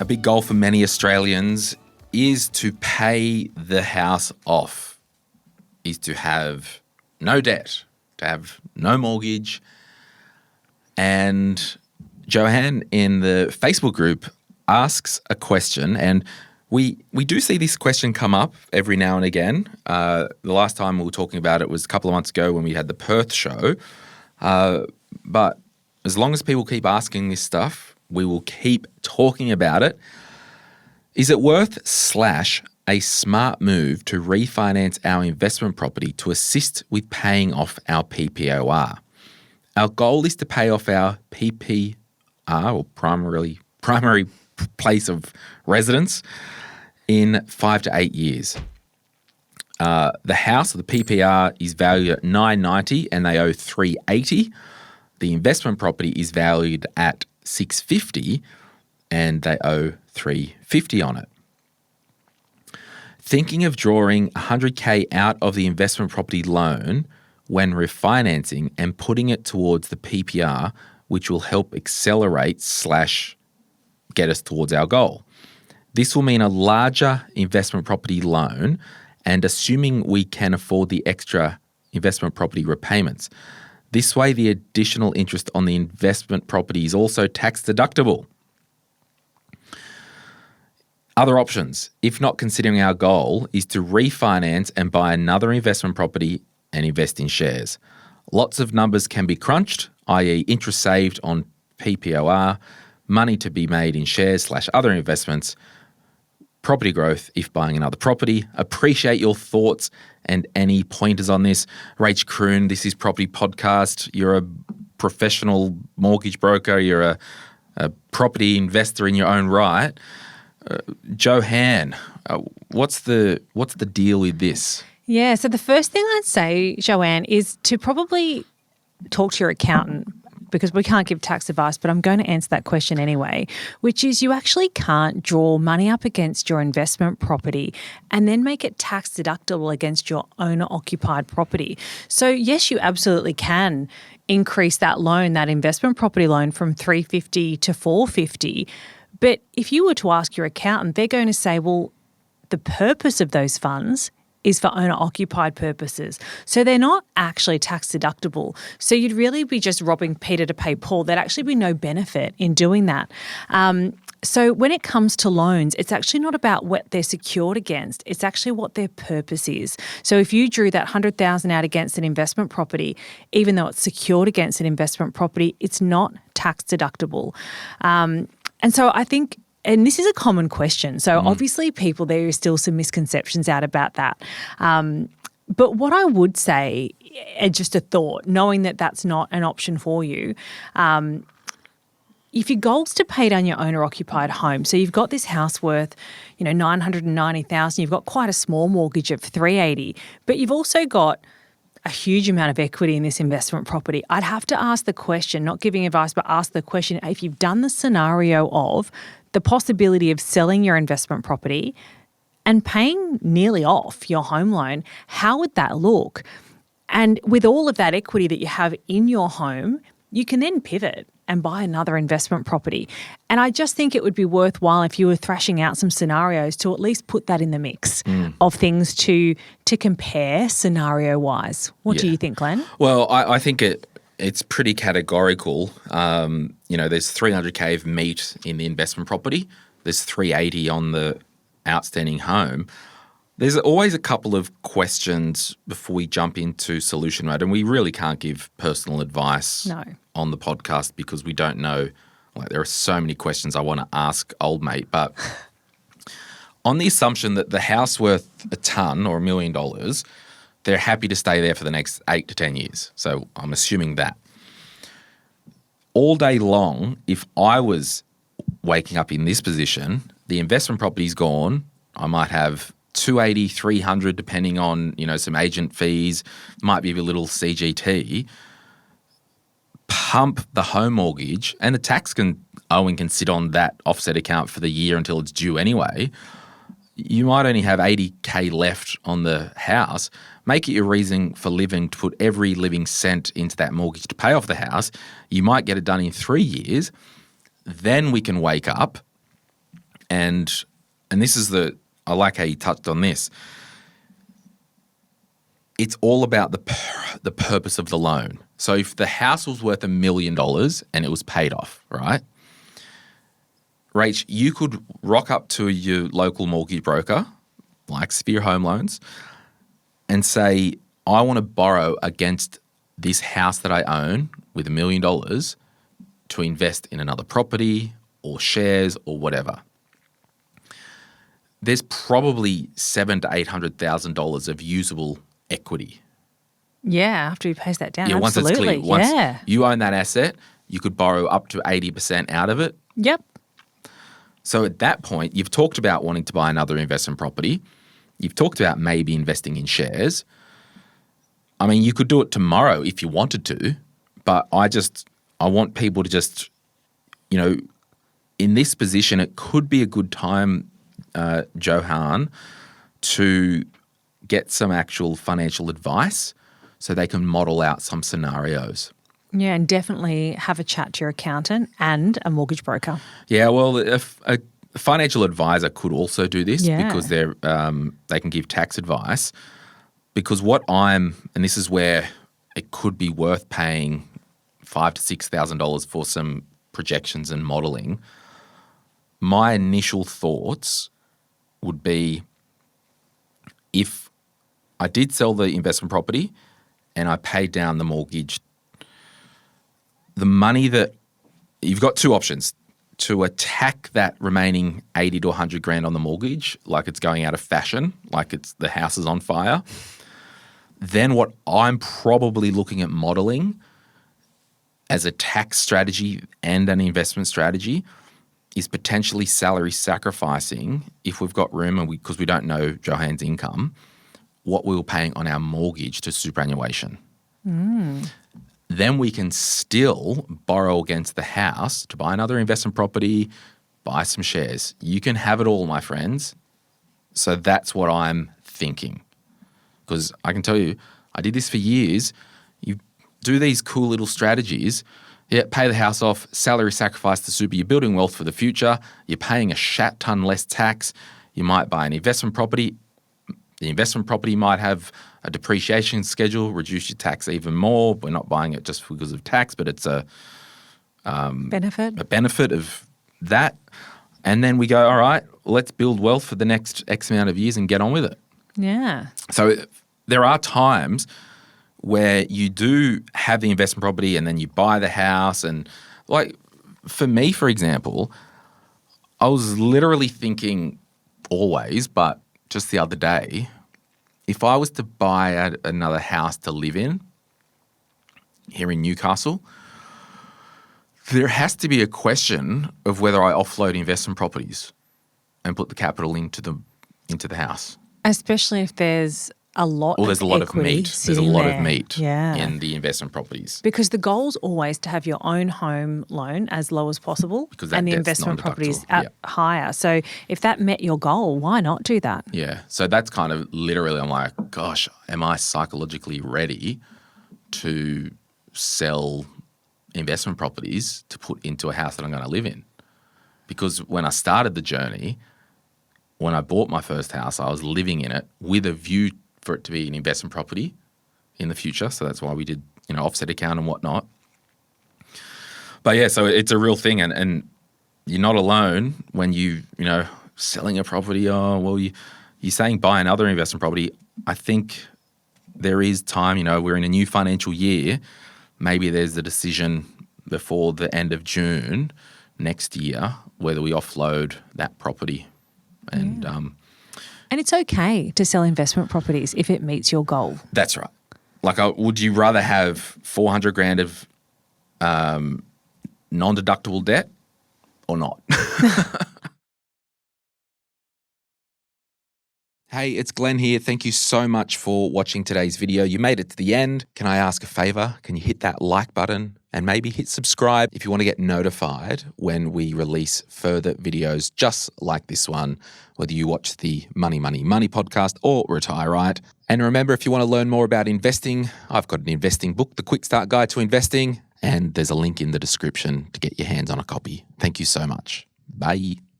A big goal for many Australians is to pay the house off, is to have no debt, to have no mortgage. And Joanne in the Facebook group asks a question, and we do see this question come up every now and again. The last time we were talking about it was a couple of months ago when we had the Perth show. But as long as people keep asking this stuff, we will keep talking about it. Is it worth / a smart move to refinance our investment property to assist with paying off our PPOR? Our goal is to pay off our PPR, or primary place of residence, in 5 to 8 years. The house, or the PPR, is valued at $990 and they owe $380. The investment property is valued at $650 and they owe $350 on it. Thinking of drawing $100K out of the investment property loan when refinancing and putting it towards the PPR, which will help accelerate / get us towards our goal. This will mean a larger investment property loan and assuming we can afford the extra investment property repayments. This way, the additional interest on the investment property is also tax deductible. Other options, if not considering our goal, is to refinance and buy another investment property and invest in shares. Lots of numbers can be crunched, i.e. interest saved on PPOR, money to be made in shares / other investments, property growth if buying another property. Appreciate your thoughts and any pointers on this. Rach Kroon, this is Property Podcast. You're a professional mortgage broker. You're a property investor in your own right. Joanne, what's the deal with this? Yeah, so the first thing I'd say, Joanne, is to probably talk to your accountant, because we can't give tax advice, but I'm going to answer that question anyway, which is you actually can't draw money up against your investment property and then make it tax deductible against your owner-occupied property. So yes, you absolutely can increase that loan, that investment property loan, from $350 to $450. But if you were to ask your accountant, they're going to say, well, the purpose of those funds is for owner-occupied purposes. So they're not actually tax deductible. So you'd really be just robbing Peter to pay Paul. There'd actually be no benefit in doing that. So when it comes to loans, it's actually not about what they're secured against. It's actually what their purpose is. So if you drew that $100,000 out against an investment property, even though it's secured against an investment property, it's not tax deductible. And so I think, and this is a common question. So obviously there is still some misconceptions out about that. But what I would say, just a thought, knowing that that's not an option for you, if your goal's to pay down your owner-occupied home, so you've got this house worth, $990,000, you've got quite a small mortgage of $380, but you've also got a huge amount of equity in this investment property, I'd have to ask the question, not giving advice, but ask the question, if you've done the scenario of the possibility of selling your investment property and paying nearly off your home loan, how would that look? And with all of that equity that you have in your home, you can then pivot and buy another investment property. And I just think it would be worthwhile if you were thrashing out some scenarios to at least put that in the mix of things to compare scenario-wise. What do you think, Glen? Well, I think it's pretty categorical. There's $300K of meat in the investment property. There's $380 on the outstanding home. There's always a couple of questions before we jump into solution mode, and we really can't give personal advice on the podcast because we don't know. Like, there are so many questions I want to ask old mate, but on the assumption that the house worth a ton or $1 million, they're happy to stay there for the next 8 to 10 years. So I'm assuming that. All day long, if I was waking up in this position, the investment property's gone. I might have $280, $300, depending on, some agent fees, might be a little CGT. Pump the home mortgage, and the tax owing can sit on that offset account for the year until it's due anyway. You might only have $80K left on the house. Make it your reason for living to put every living cent into that mortgage to pay off the house. You might get it done in 3 years. Then we can wake up And this is I like how you touched on this. It's all about the purpose of the loan. So if the house was worth $1 million and it was paid off, right? Rach, you could rock up to your local mortgage broker, like Sphere Home Loans, and say, I want to borrow against this house that I own with $1 million to invest in another property or shares or whatever. There's probably $700,000 to $800,000 of usable equity. Yeah, after he pays that down, Yeah, once absolutely. it's clear. Once yeah. you own that asset, you could borrow up to 80% out of it. Yep. So at that point, you've talked about wanting to buy another investment property. You've talked about maybe investing in shares. I mean, you could do it tomorrow if you wanted to, but I want people to just, in this position, it could be a good time, Johan, to get some actual financial advice so they can model out some scenarios. Yeah, and definitely have a chat to your accountant and a mortgage broker. Yeah, well, if a financial advisor could also do this because they can give tax advice. Because and this is where it could be worth paying $5,000 to $6,000 for some projections and modelling. My initial thoughts would be, if I did sell the investment property and I paid down the mortgage, the money that you've got two options: to attack that remaining 80 to 100 grand on the mortgage like it's going out of fashion, like the house is on fire. Then what I'm probably looking at modelling as a tax strategy and an investment strategy is potentially salary sacrificing, if we've got room and because we don't know Johan's income, what we were paying on our mortgage to superannuation. Then we can still borrow against the house to buy another investment property, buy some shares. You can have it all, my friends. So that's what I'm thinking. Because I can tell you, I did this for years. You do these cool little strategies. Yeah, pay the house off, salary sacrifice to super. You're building wealth for the future. You're paying a shat ton less tax. You might buy an investment property. The investment property might have a depreciation schedule, reduce your tax even more. We're not buying it just because of tax, but it's a benefit of that. And then we go, all right, let's build wealth for the next X amount of years and get on with it. Yeah. So there are times where you do have the investment property and then you buy the house. And like for me, for example, I was literally thinking always, but just the other day, if I was to buy another house to live in here in Newcastle, there has to be a question of whether I offload investment properties and put the capital into the house. Especially if there's a lot of meat. There's a lot of meat in the investment properties. Because the goal's always to have your own home loan as low as possible and the investment properties higher. So if that met your goal, why not do that? Yeah. So that's kind of literally, I'm like, gosh, am I psychologically ready to sell investment properties to put into a house that I'm going to live in? Because when I started the journey, when I bought my first house, I was living in it with a view for it to be an investment property in the future. So that's why we did, offset account and whatnot. But yeah, so it's a real thing. And you're not alone when selling a property. You're saying buy another investment property. I think there is time, we're in a new financial year. Maybe there's a decision before the end of June next year whether we offload that property. And it's okay to sell investment properties if it meets your goal. That's right. Like, would you rather have 400 grand of non-deductible debt or not? Hey, it's Glen here. Thank you so much for watching today's video. You made it to the end. Can I ask a favor? Can you hit that like button and maybe hit subscribe if you want to get notified when we release further videos just like this one, whether you watch the Money, Money, Money podcast or Retire Right. And remember, if you want to learn more about investing, I've got an investing book, The Quick Start Guide to Investing, and there's a link in the description to get your hands on a copy. Thank you so much. Bye.